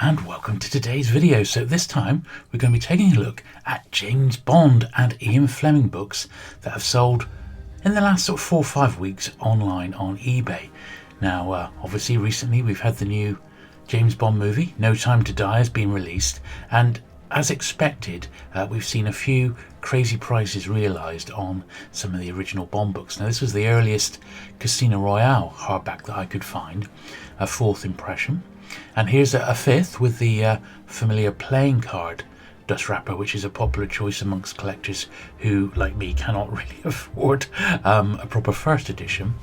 and welcome to today's video. So this time we're going to be taking a look at James Bond and Ian Fleming books that have sold in the last sort of 4 or 5 weeks online on eBay. Now obviously recently we've had the new James Bond movie No Time to Die has been released, and as expected we've seen a few crazy prices realised on some of the original Bond books. Now this was the earliest Casino Royale hardback that I could find, a 4th impression. And here's a 5th with the familiar playing card dust wrapper, which is a popular choice amongst collectors who, like me, cannot really afford a proper 1st edition.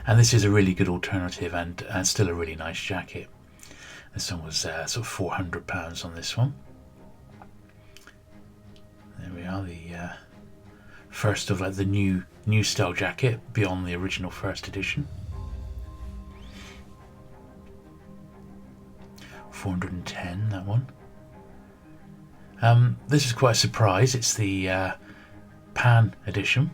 And this is a really good alternative and still a really nice jacket. This one was sort of £400 on this one. There we are, the first of like the new style jacket beyond the original 1st edition. 410, that one. This is quite a surprise. It's the Pan edition,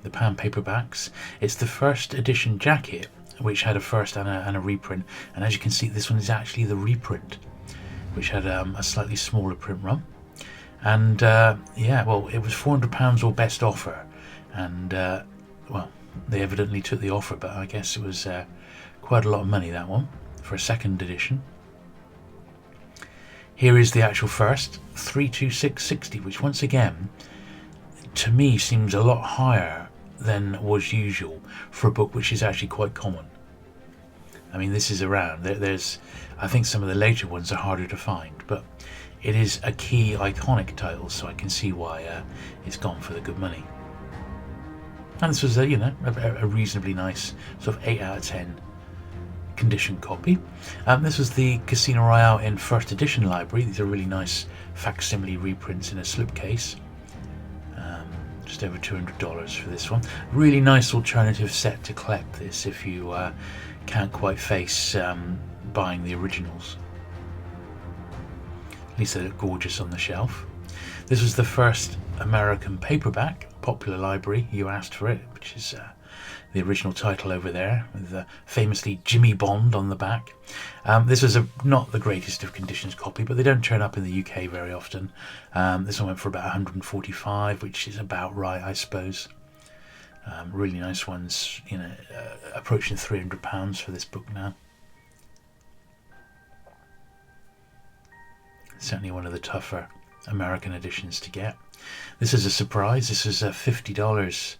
the Pan paperbacks. It's the 1st edition jacket, which had a 1st and a reprint. And as you can see, this one is actually the reprint, which had a slightly smaller print run. And yeah, well, it was £400 or best offer. And well, they evidently took the offer, but I guess it was quite a lot of money, that one, for a 2nd edition. Here is the actual 1st, 326.60, which once again, to me, seems a lot higher than was usual for a book which is actually quite common. I mean, this is around. There's, I think some of the later ones are harder to find, but it is a key iconic title, so I can see why it's gone for the good money. And this was a, you know, a reasonably nice sort of 8 out of 10 condition copy. This was the Casino Royale in 1st edition library. These are really nice facsimile reprints in a slipcase. Just over $200 for this one. Really nice alternative set to collect this if you can't quite face buying the originals. At least they look gorgeous on the shelf. This was the 1st American paperback, popular library, you asked for it, which is the original title over there, with famously Jimmy Bond on the back. This was not the greatest of conditions copy, but they don't turn up in the UK very often. This one went for about $145, which is about right, I suppose. Really nice ones, you know, approaching £300 for this book now. Certainly one of the tougher American editions to get. This is a surprise. This is $50.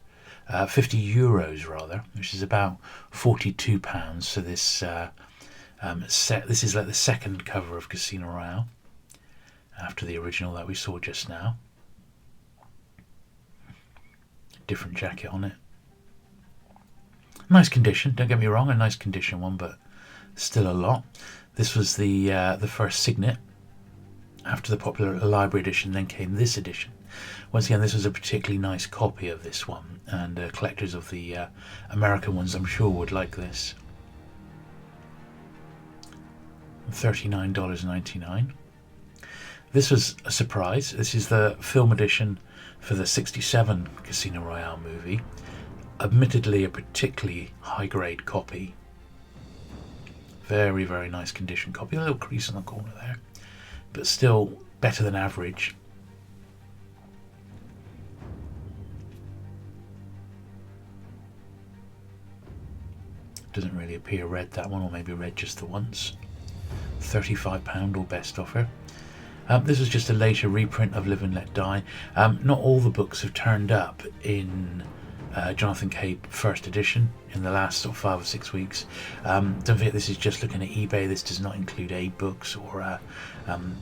50 euros rather, which is about £42. So this set, this is like the 2nd cover of Casino Royale after the original that we saw just now. Different jacket on it. Nice condition, don't get me wrong, a nice condition one, but still a lot. This was the 1st signet. After the popular library edition, then came this edition. Once again, this was a particularly nice copy of this one, and collectors of the American ones, I'm sure, would like this. $39.99. This was a surprise. This is the film edition for the '67 Casino Royale movie. Admittedly, a particularly high-grade copy. Very, very nice condition copy. A little crease on the corner there, but still better than average. Doesn't really appear red, that one, or maybe red just the once. £35 or best offer. This was just a later reprint of Live and Let Die. Not all the books have turned up in Jonathan Cape 1st edition in the last sort of 5 or 6 weeks. Don't forget, this is just looking at eBay. This does not include aid books or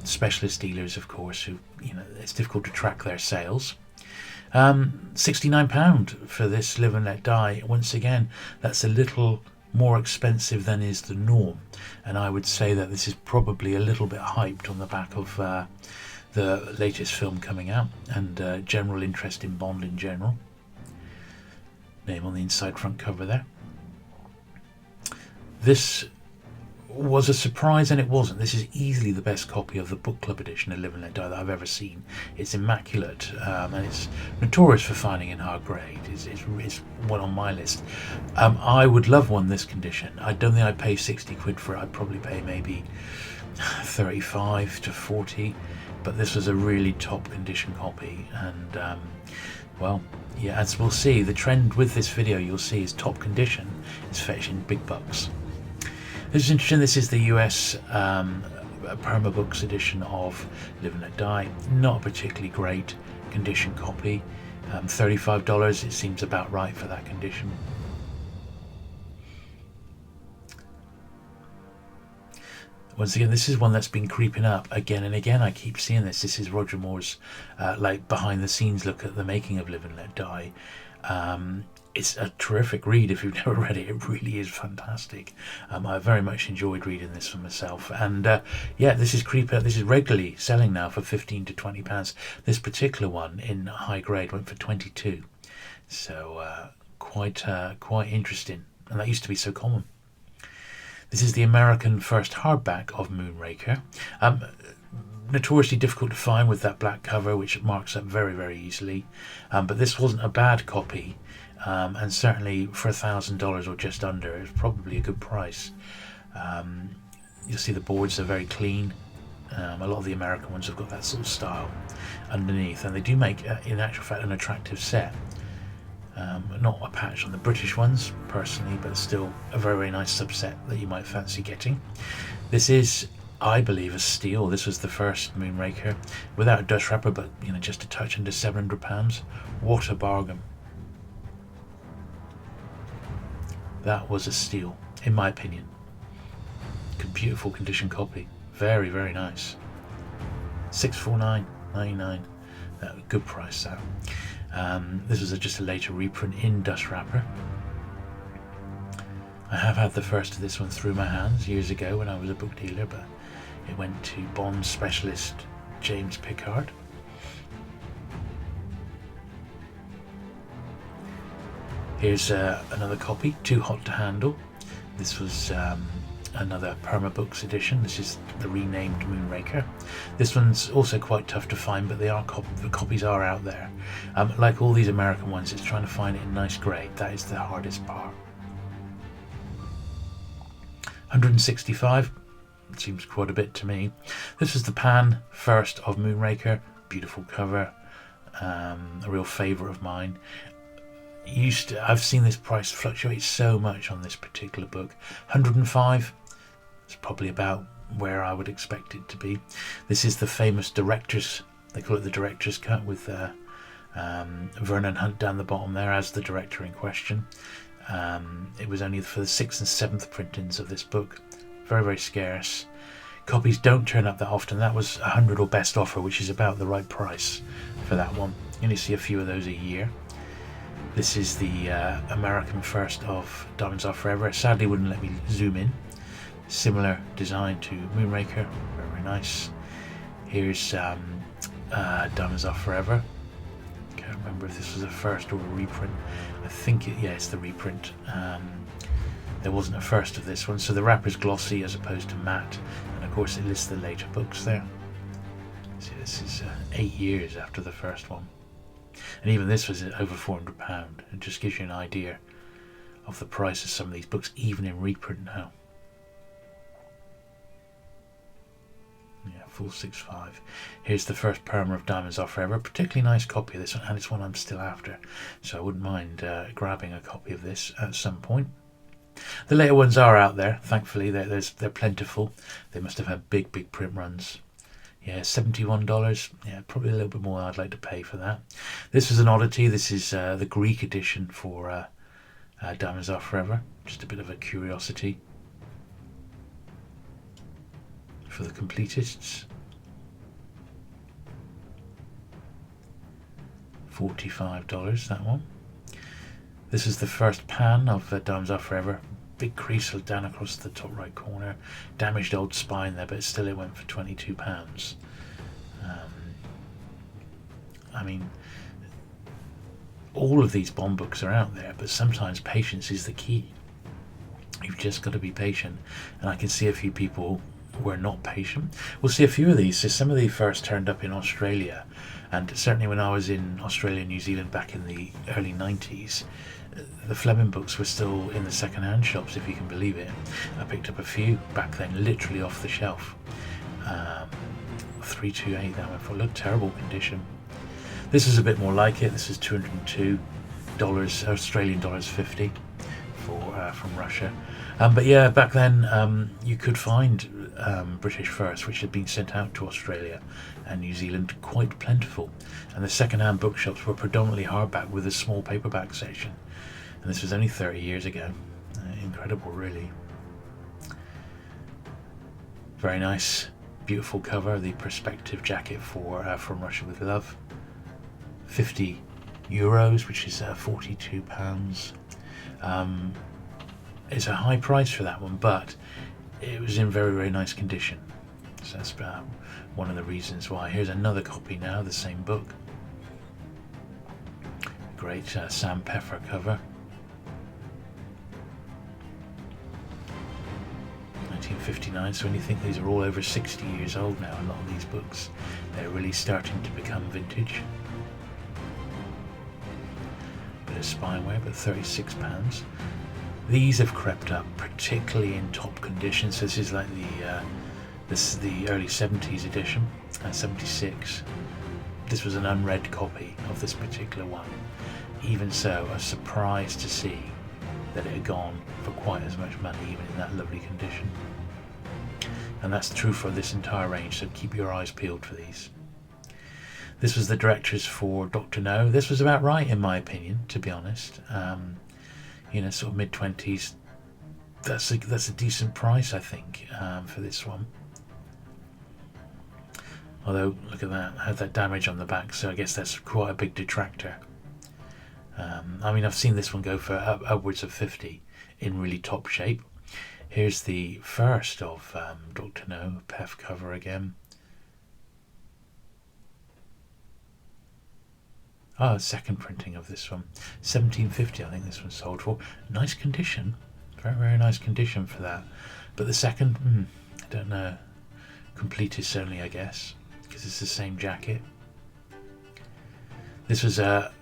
specialist dealers, of course, who, you know, it's difficult to track their sales. £69 for this Live and Let Die. Once again, that's a little more expensive than is the norm, and I would say that this is probably a little bit hyped on the back of the latest film coming out and general interest in Bond in general. Name on the inside front cover there. This was a surprise, and it wasn't. This is easily the best copy of the book club edition of Live and Let Die that I've ever seen. It's immaculate, and it's notorious for finding in hard grade. It's one on my list. I would love one this condition. I don't think I'd pay 60 quid for it. I'd probably pay maybe 35 to 40, but this was a really top condition copy. And well, yeah, as we'll see, the trend with this video you'll see is top condition is fetching big bucks. This is interesting. This is the US Permabooks edition of Live and Let Die. Not a particularly great condition copy. $35, it seems about right for that condition. Once again, this is one that's been creeping up again and again. I keep seeing this. This is Roger Moore's like behind the scenes look at the making of Live and Let Die. It's a terrific read if you've never read it. It really is fantastic. I very much enjoyed reading this for myself. And yeah, this is creeping up. This is regularly selling now for £15 to £20. This particular one in high grade went for 22. So quite interesting. And that used to be so common. This is the American first hardback of Moonraker. Notoriously difficult to find with that black cover, which marks up very, very easily. But this wasn't a bad copy, and certainly for $1,000 or just under, it's probably a good price. You'll see the boards are very clean. A lot of the American ones have got that sort of style underneath, and they do make, in actual fact, an attractive set. Not a patch on the British ones personally, but still a very, very nice subset that you might fancy getting. This is, I believe, a steal. This was the first Moonraker without a dust wrapper, but you know, just a touch under £700. What a bargain! That was a steal, in my opinion. Beautiful condition copy, very, very nice. $649.99. Good price that. This was just a later reprint in dust wrapper. I have had the first of this one through my hands years ago when I was a book dealer, but it went to Bond specialist James Pickard. Here's another copy, Too Hot to Handle. This was another Permabooks edition. This is the renamed Moonraker. This one's also quite tough to find, but they are the copies are out there. Like all these American ones, it's trying to find it in nice grade. That is the hardest part. $165 seems quite a bit to me. This is the Pan first of Moonraker. Beautiful cover, a real favourite of mine. I've seen this price fluctuate so much on this particular book. $105. It's probably about where I would expect it to be. This is the famous director's, they call it the director's cut, with Vernon Hunt down the bottom there as the director in question. It was only for the 6th and 7th printings of this book. Very, very scarce. Copies don't turn up that often. That was 100 or best offer, which is about the right price for that one. You only see a few of those a year. This is the American first of Diamonds Are Forever. It sadly wouldn't let me zoom in. Similar design to Moonraker. Very, very nice. Here's Diamonds Are Forever. Can't remember if this was a first or a reprint. I think it's the reprint. There wasn't a first of this one, so the wrapper's glossy as opposed to matte, and of course it lists the later books there. See, this is 8 years after the first one. And even this was over £400. It just gives you an idea of the price of some of these books, even in reprint now. Yeah, full 65. Here's the first Perma of Diamonds Are Forever. A particularly nice copy of this one, and it's one I'm still after. So I wouldn't mind grabbing a copy of this at some point. The later ones are out there, thankfully. They're plentiful. They must have had big print runs. Yeah, $71. Yeah, probably a little bit more I'd like to pay for that. This is an oddity. This is the Greek edition for Diamonds Are Forever. Just a bit of a curiosity for the completists. $45, that one. This is the first pan of Diamonds Are Forever. Big crease down across the top right corner. Damaged old spine there, but still it went for £22. I mean, all of these Bond books are out there, but sometimes patience is the key. You've just got to be patient. And I can see a few people were not patient. We'll see a few of these. So some of these first turned up in Australia, and certainly when I was in Australia and New Zealand back in the early 90s, the Fleming books were still in the second-hand shops, if you can believe it. I picked up a few back then, literally off the shelf. $328 that went for. Look, terrible condition. This is a bit more like it. This is $202 Australian dollars 50 for from Russia. But yeah, back then you could find British verse which had been sent out to Australia and New Zealand quite plentiful, and the second-hand bookshops were predominantly hardback with a small paperback section, and this was only 30 years ago. Incredible, really. Very nice, beautiful cover. The perspective jacket for From Russia with Love. €50, which is £42. It's a high price for that one, but it was in very, very nice condition. So that's one of the reasons why. Here's another copy now, the same book. Great sandpaper cover. 1959, so when you think these are all over 60 years old now, a lot of these books, they're really starting to become vintage. Bit of spineware, but £36. These have crept up, particularly in top condition. So this is like this is the early 70s edition, 76. This was an unread copy of this particular one. Even so, I was surprised to see that it had gone for quite as much money, even in that lovely condition. And that's true for this entire range, so keep your eyes peeled for these. This was the directors for Dr. No. This was about right, in my opinion, to be honest. You know, sort of mid-20s. That's a decent price, I think, for this one. Although, look at that, had that damage on the back, so I guess that's quite a big detractor. I mean, I've seen this one go for upwards of 50 in really top shape. Here's the first of Dr. No, PEF cover again. Oh, second printing of this one. $17.50 I think this one sold for. Nice condition. Very, very nice condition for that. But the second, I don't know. Completed certainly, I guess, because it's the same jacket. This was a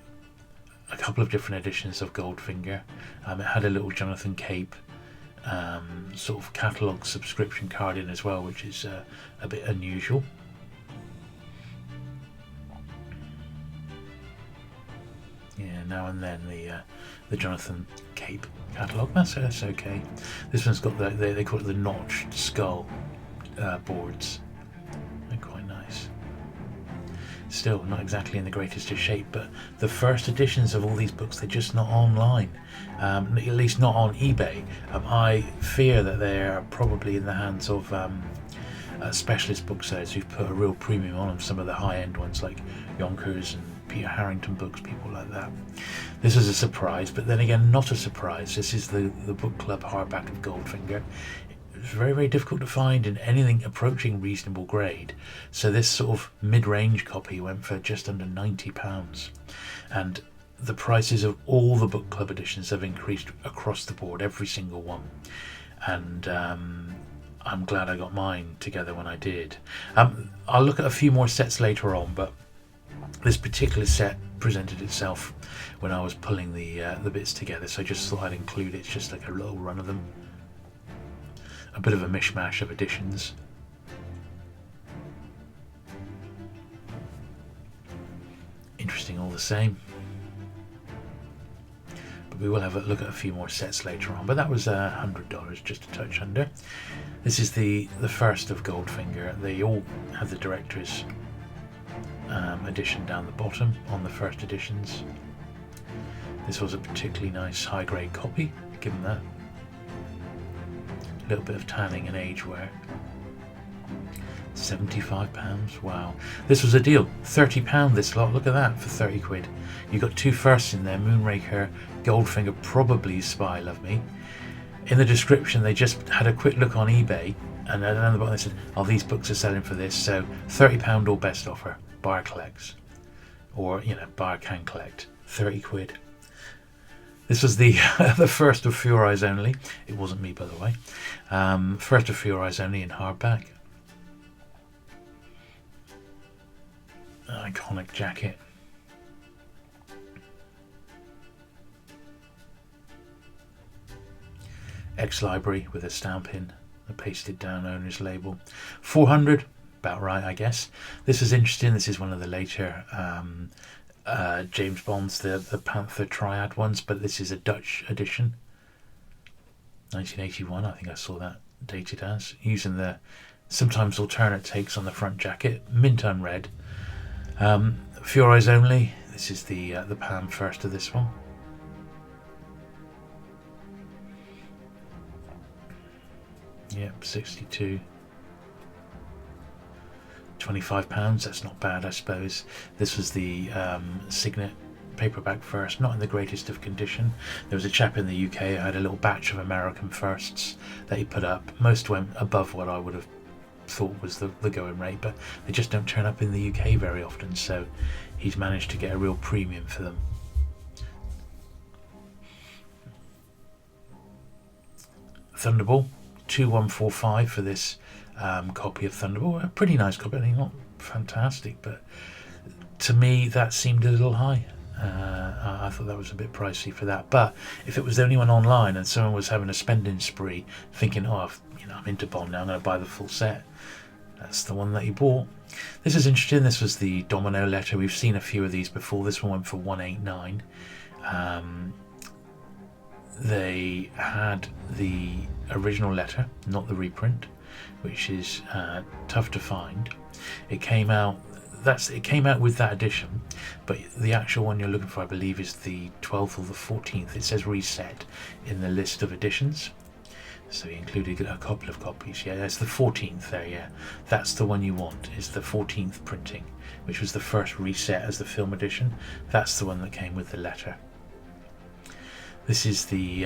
couple of different editions of Goldfinger. It had a little Jonathan Cape sort of catalogue subscription card in as well, which is a bit unusual. Yeah, now and then the Jonathan Cape catalogue. That's okay. This one's got they call it the notched skull boards. They're quite nice. Still not exactly in the greatest of shape, but the first editions of all these books, they're just not online, at least not on eBay. I fear that they're probably in the hands of specialist booksellers who've put a real premium on them, some of the high-end ones like Yonkers and Peter Harrington books, people like that. This is a surprise, but then again, not a surprise. This is the book club hardback of Goldfinger. It's very, very difficult to find in anything approaching reasonable grade. So this sort of mid-range copy went for just under £90. And the prices of all the book club editions have increased across the board, every single one. And I'm glad I got mine together when I did. I'll look at a few more sets later on, but this particular set presented itself when I was pulling the bits together, so I just thought I'd include it. It's just like a little run of them. A bit of a mishmash of editions. Interesting all the same. But we will have a look at a few more sets later on. But that was $100, just a touch under. This is the first of Goldfinger. They all have the director's edition down the bottom on the first editions. This was a particularly nice high-grade copy, given that. A little bit of tanning and age wear. £75, wow. This was a deal, £30 this lot, look at that, for 30 quid. You got two firsts in there, Moonraker, Goldfinger, probably Spy Love Me. In the description they just had a quick look on eBay, and down the bottom they said, oh, these books are selling for this, so £30 or best offer, buyer collects. Or, you know, buyer can collect, 30 quid. This was the the first of For Your Eyes Only. It wasn't me, by the way. First of For Your Eyes Only in hardback. An iconic jacket. Ex-library with a stamp in, a pasted down owner's label. 400, about right, I guess. This is interesting. This is one of the later James Bonds, the Panther Triad ones, but this is a Dutch edition. 1981, I think I saw that dated as, using the sometimes alternate takes on the front jacket, mint unread. For Your Eyes Only. This is the Pam first of this one. Yep, 62. £25. That's not bad, I suppose. This was the Signet paperback first, not in the greatest of condition. There was a chap in the UK who had a little batch of American firsts that he put up. Most went above what I would have thought was the going rate, but they just don't turn up in the UK very often, so he's managed to get a real premium for them. Thunderball, 2145 for this copy of Thunderball. A pretty nice copy. I think not fantastic, but to me that seemed a little high. I thought that was a bit pricey for that. But if it was the only one online and someone was having a spending spree, thinking, "Oh, I'm into Bond now, I'm going to buy the full set," that's the one that he bought. This is interesting. This was the Domino letter. We've seen a few of these before. This one went for $189. They had the original letter, not the reprint, which is tough to find. It came out with that edition, but the actual one you're looking for, I believe, is the 12th or the 14th. It says reset in the list of editions, so he included a couple of copies. Yeah, that's the 14th there. Yeah, that's the one you want, is the 14th printing, which was the first reset as the film edition. That's the one that came with the letter. This is the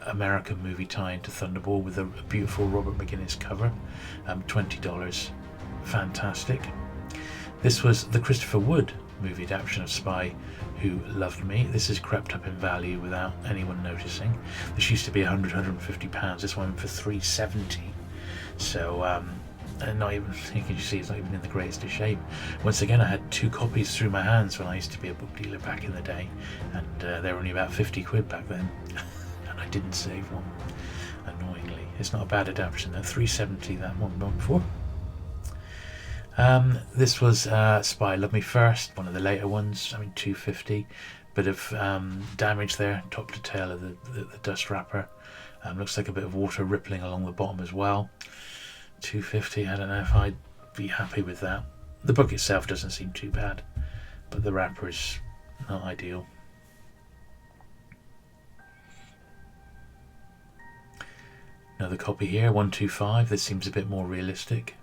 American movie tie into Thunderball with a beautiful Robert McGuinness cover. $20. Fantastic. This was the Christopher Wood movie adaptation of Spy Who Loved Me. This has crept up in value without anyone noticing. This used to be £150. This one for $370. So and not even, you can see it's not even in the greatest of shape. Once again, I had 2 copies through my hands when I used to be a book dealer back in the day, and they were only about 50 quid back then, and I didn't save one, annoyingly. It's not a bad adaptation though. $370 that one went for. This was Spy Love Me First, one of the later ones. I mean, $250. Bit of damage there, top to tail of the dust wrapper. Looks like a bit of water rippling along the bottom as well. $250. I don't know if I'd be happy with that. The book itself doesn't seem too bad, but the wrapper is not ideal. Another copy here, 125. This seems a bit more realistic.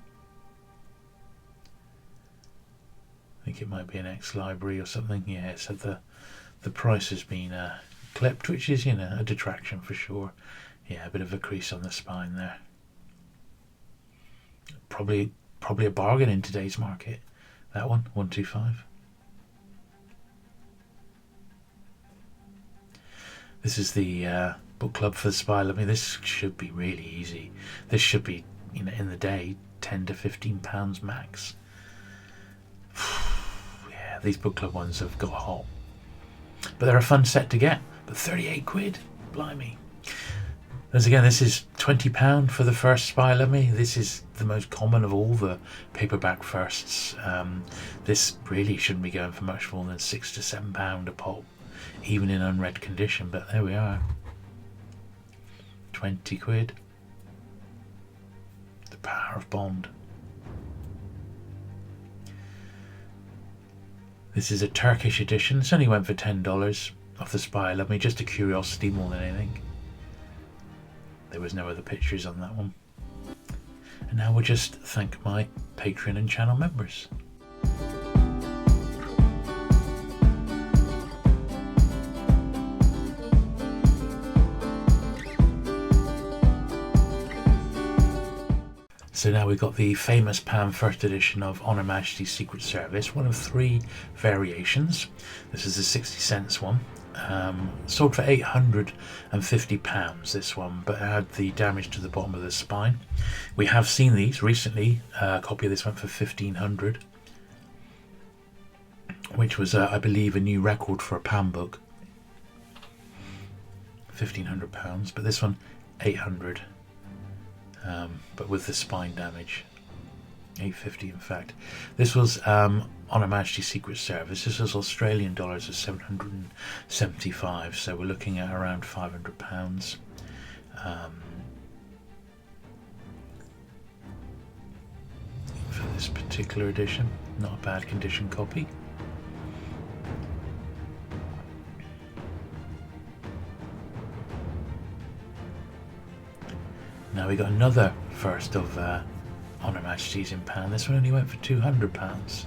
I think it might be an ex-library or something. Yeah, it said the price has been clipped, which is, a detraction for sure. Yeah, a bit of a crease on the spine there. Probably a bargain in today's market. That one, 125. This is the book club for the Spy. I mean, this should be really easy. This should be, in the day, £10 to £15 max. Yeah, these book club ones have got hot, but they're a fun set to get. But 38 quid, blimey. Once again, this is £20 for the first Spy Love Me. This is the most common of all the paperback firsts. This really shouldn't be going for much more than £6 to £7 a pop, even in unread condition, but there we are. 20 quid. The power of Bond. This is a Turkish edition. This only went for $10 off the Spy Love Me, just a curiosity more than anything. There was no other pictures on that one. And now we'll just thank my Patreon and channel members. So now we've got the famous Pam first edition of On Her Majesty's Secret Service, one of 3 variations. This is the 60 cents one. Sold for £850, this one, but had the damage to the bottom of the spine. We have seen these recently. A copy of this went for £1,500, which was, I believe, a new record for a Pam book. £1,500, but this one £800, but with the spine damage. 8.50 in fact. This was on Her Majesty's Secret Service. This was Australian dollars of 775, so we're looking at around £500. For this particular edition. Not a bad condition copy. Now we got another first of On Her Majesty's in pan. This one only went for £200.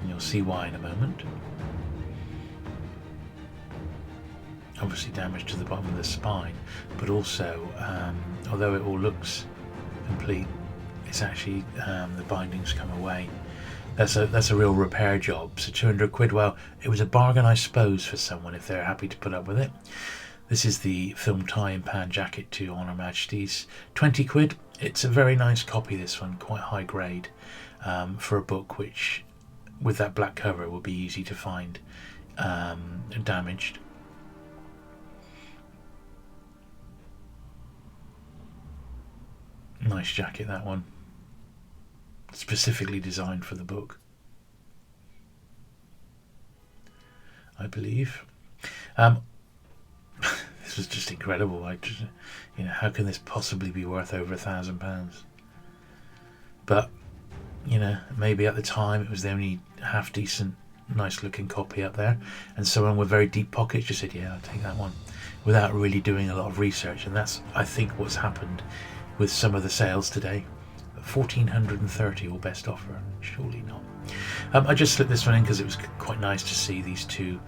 And you'll see why in a moment. Obviously damage to the bottom of the spine, but also, although it all looks complete, it's actually the bindings come away. That's a real repair job. So 200 quid. Well, it was a bargain, I suppose, for someone if they're happy to put up with it. This is the film tie and pan jacket to On Her Majesty's. 20 quid. It's a very nice copy, this one, quite high grade, for a book which, with that black cover, will be easy to find damaged. Nice jacket, that one. Specifically designed for the book, I believe. This was just incredible. How can this possibly be worth over £1,000? But, maybe at the time it was the only half decent, nice looking copy up there, and someone with very deep pockets just said, yeah, I'll take that one, without really doing a lot of research. And that's, I think, what's happened with some of the sales today. 1,430 or best offer, surely not. I just slipped this one in because it was quite nice to see these two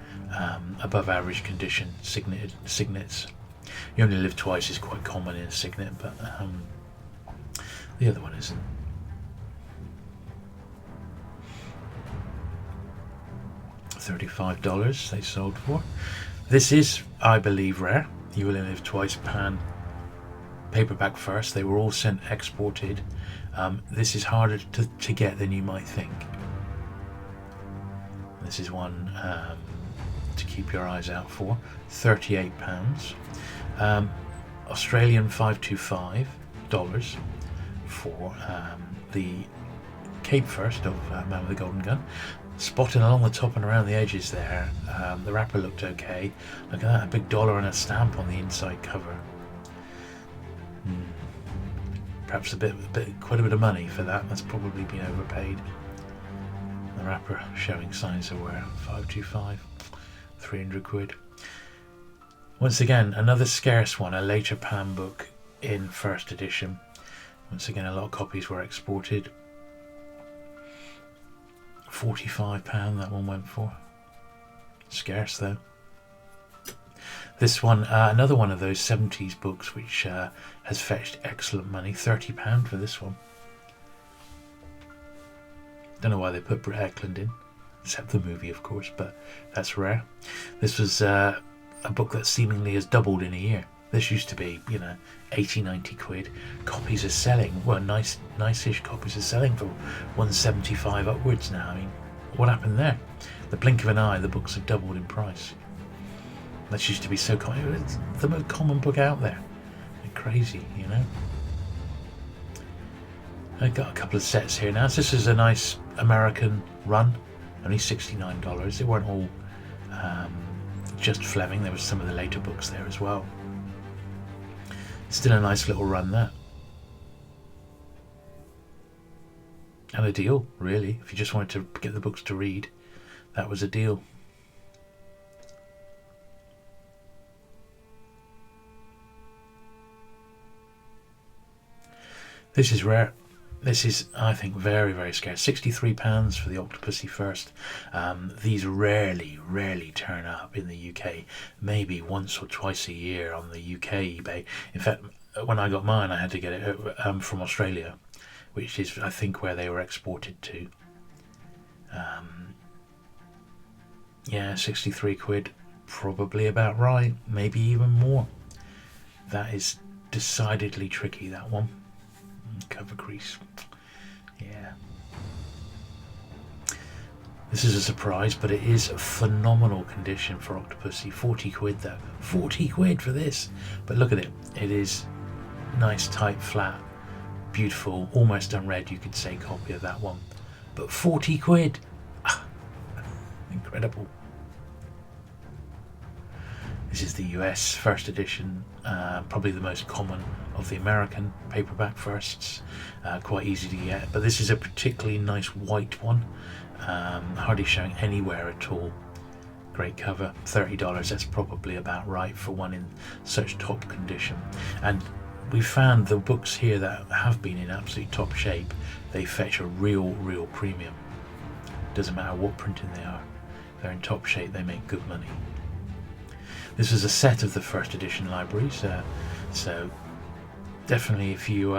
above average condition signets. You Only Live Twice is quite common in a signet, but the other one isn't. $35 they sold for. This is, I believe, rare. You Only Live Twice pan paperback first. They were all sent exported. This is harder to get than you might think. This is one to keep your eyes out for. £38. Australian $525 for the cape first of Man with the Golden Gun. Spotting along the top and around the edges there. The wrapper looked okay. Look at that, a big dollar and a stamp on the inside cover. Perhaps quite a bit of money for that. That's probably been overpaid. The wrapper showing signs of wear. 525, 300 quid. Once again, another scarce one, a later pan book in first edition. Once again, a lot of copies were exported. £45 that one went for. Scarce though. This one, another one of those 70s books which has fetched excellent money. £30 for this one. Don't know why they put Burt in, except the movie, of course, but that's rare. This was a book that seemingly has doubled in a year. This used to be, 80, 90 quid. Copies are selling, well, nice-ish copies are selling for 175 upwards now. I mean, what happened there? The blink of an eye, the books have doubled in price. That used to be so common. It's the most common book out there. They're crazy, I've got a couple of sets here now. So this is a nice American run. Only $69. They weren't all just Fleming. There was some of the later books there as well. Still a nice little run there. And a deal, really. If you just wanted to get the books to read, that was a deal. This is rare. This is, I think, very, very scarce. £63 for the Octopussy first. These rarely turn up in the UK. Maybe once or twice a year on the UK eBay. In fact, when I got mine, I had to get it from Australia, which is, I think, where they were exported to. Yeah, 63 quid. Probably about right. Maybe even more. That is decidedly tricky, that one. Cover crease. Yeah. This is a surprise, but it is a phenomenal condition for Octopussy. 40 quid though. 40 quid for this. But look at it. It is nice, tight, flat beautiful, almost unread, you could say, copy of that one. But 40 quid! Incredible. This is the US first edition, probably the most common of the American paperback firsts, quite easy to get, but this is a particularly nice white one, hardly showing anywhere at all. Great cover, $30, that's probably about right for one in such top condition. And we found the books here that have been in absolute top shape, they fetch a real premium. Doesn't matter what printing they are, if they're in top shape, they make good money. This is a set of the first edition libraries, so definitely if you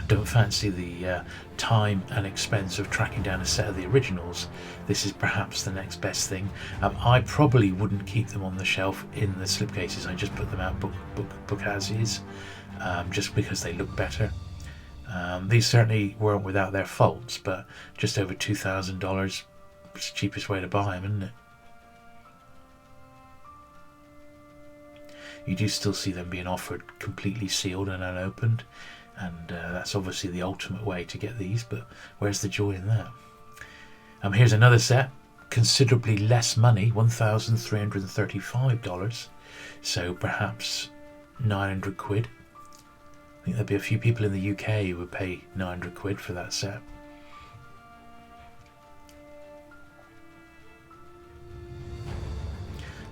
don't fancy the time and expense of tracking down a set of the originals, this is perhaps the next best thing. I probably wouldn't keep them on the shelf in the slipcases. I just put them out book as is, just because they look better. These certainly weren't without their faults, but just over $2,000 is the cheapest way to buy them, isn't it? You do still see them being offered completely sealed and unopened, and that's obviously the ultimate way to get these, but where's the joy in that? Here's another set, considerably less money, $1,335, so perhaps 900 quid. I think there'd be a few people in the UK who would pay 900 quid for that set.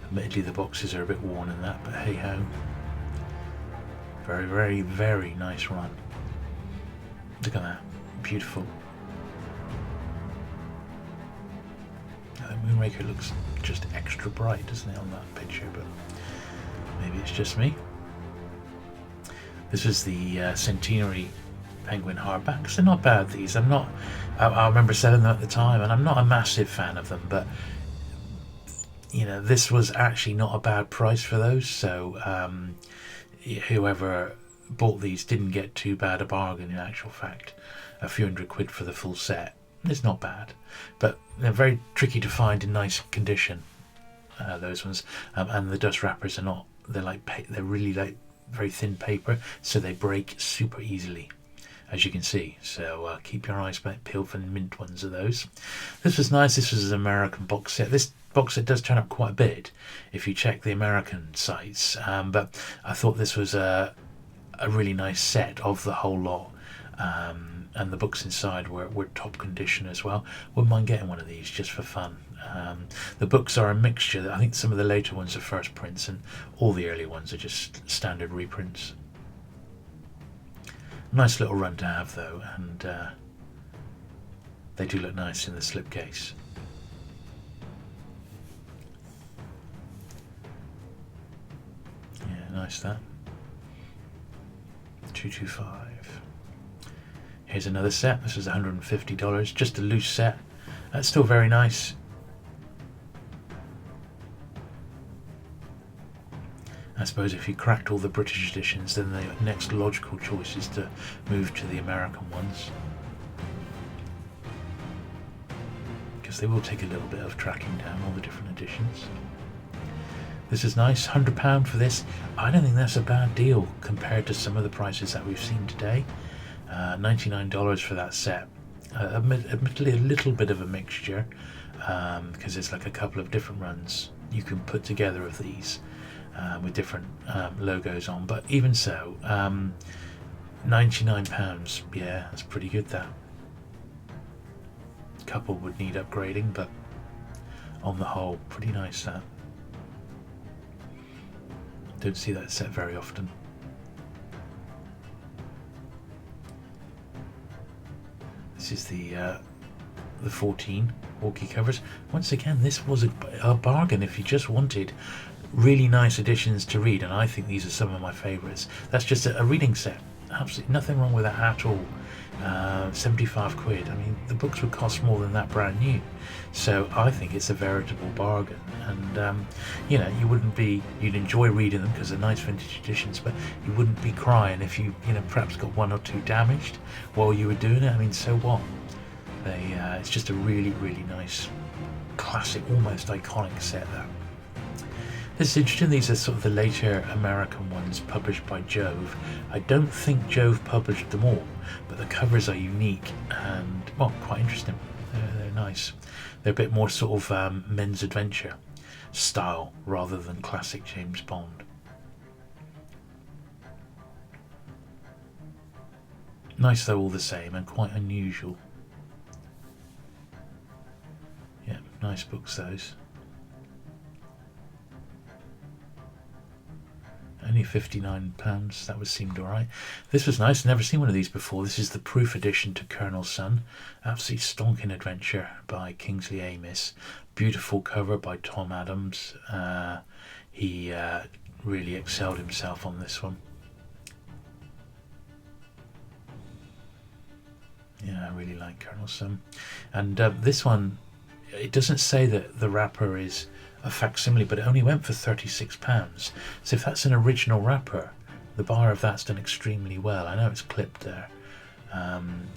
Admittedly the boxes are a bit worn in that, but hey ho. Very nice run. Look at that, beautiful. The Moonraker looks just extra bright, doesn't it, on that picture, but maybe it's just me. This is the Centenary Penguin hardbacks. They're not bad, these. I remember selling them at the time, and I'm not a massive fan of them, but you know, this was actually not a bad price for those, so whoever bought these didn't get too bad a bargain in actual fact. A few hundred quid for the full set. It's not bad, but they're very tricky to find in nice condition, those ones, and the dust wrappers are not, they're really like very thin paper, so they break super easily, as you can see. So keep your eyes peeled for mint ones of those. This was nice. This was an American box set. This box set does turn up quite a bit if you check the American sites, but I thought this was a really nice set of the whole lot, and the books inside were top condition as well. Wouldn't mind getting one of these just for fun. The books are a mixture. I think some of the later ones are first prints, and all the early ones are just standard reprints. Nice little run to have though, and they do look nice in the slipcase. Yeah, nice that. 225. Here's another set. This is $150, just a loose set. That's still very nice. I suppose if you cracked all the British editions, then the next logical choice is to move to the American ones, because they will take a little bit of tracking down all the different editions. This is nice, £100 for this. I don't think that's a bad deal compared to some of the prices that we've seen today. $99 for that set. Admittedly a little bit of a mixture, because it's like a couple of different runs you can put together of these. With different logos on, but even so, £99, yeah, that's pretty good. That couple would need upgrading, but on the whole, pretty nice. That don't see that set very often. This is the 14 walkie covers. Once again, this was a bargain if you just wanted really nice editions to read, and I think these are some of my favourites. That's just a reading set. Absolutely nothing wrong with that at all. 75 quid. I mean, the books would cost more than that brand new, so I think it's a veritable bargain. And you know, you'd enjoy reading them because they're nice vintage editions, but you wouldn't be crying if you perhaps got one or two damaged while you were doing it. I mean, so what? It's just a really nice, classic, almost iconic set. That This is interesting. These are sort of the later American ones published by Jove. I don't think Jove published them all, but the covers are unique and, well, quite interesting. They're nice. They're a bit more sort of men's adventure style rather than classic James Bond. Nice though all the same, and quite unusual. Yeah, nice books those. Only £59, that was seemed alright. This was nice, never seen one of these before. This is the proof edition to Colonel's Son. Absolutely stonking adventure by Kingsley Amis. Beautiful cover by Tom Adams. He really excelled himself on this one. Yeah, I really like Colonel's Son. And this one, it doesn't say that the wrapper is a facsimile, but it only went for £36. So if that's an original wrapper, the buyer of that's done extremely well. I know it's clipped there,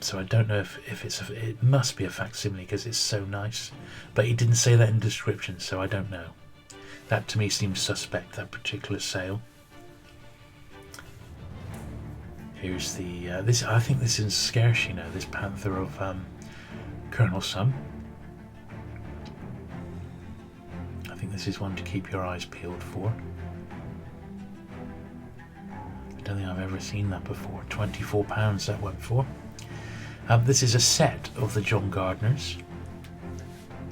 so I don't know if it must be a facsimile because it's so nice, but he didn't say that in the description, so I don't know. That to me seems suspect, that particular sale. Here's the this. I think this is scarce, you know, this Panther of Colonel's Son. I think this is one to keep your eyes peeled for. I don't think I've ever seen that before. £24 that went for. This is a set of the John Gardners,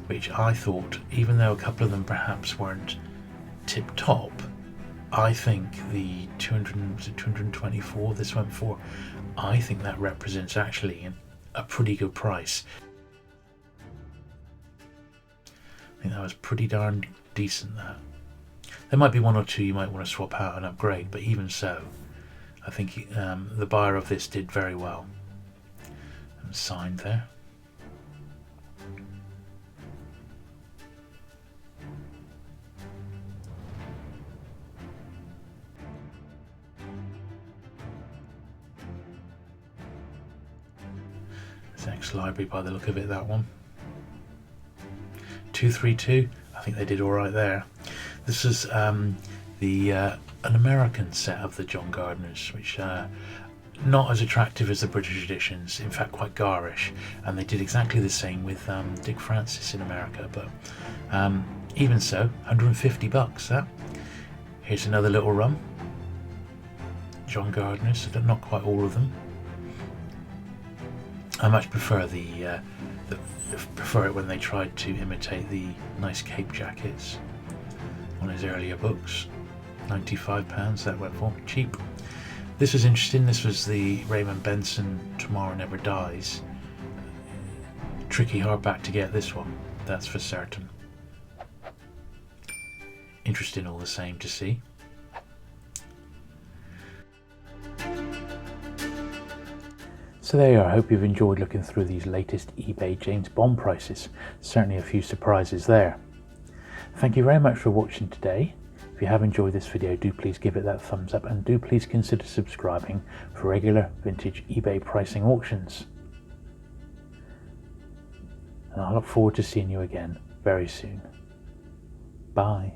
which I thought, even though a couple of them perhaps weren't tip top, I think the 224 this went for, I think that represents actually a pretty good price. I think that was pretty darn decent, that. There might be one or two you might want to swap out and upgrade, but even so, I think the buyer of this did very well. And signed there. It's ex-library by the look of it, that one. 232, I think they did all right there. This is an American set of the John Gardners, which not as attractive as the British editions, in fact quite garish, and they did exactly the same with Dick Francis in America, but even so, $150 that. Here's another little run. John Gardners, not quite all of them. I much prefer prefer it when they tried to imitate the nice cape jackets on his earlier books. £95 that went for, cheap. This was interesting. This was the Raymond Benson Tomorrow Never Dies. Tricky hardback to get this one, that's for certain. Interesting all the same to see. So there you are. I hope you've enjoyed looking through these latest eBay James Bond prices. Certainly a few surprises there. Thank you very much for watching today. If you have enjoyed this video, do please give it that thumbs up, and do please consider subscribing for regular vintage eBay pricing auctions. And I look forward to seeing you again very soon. Bye.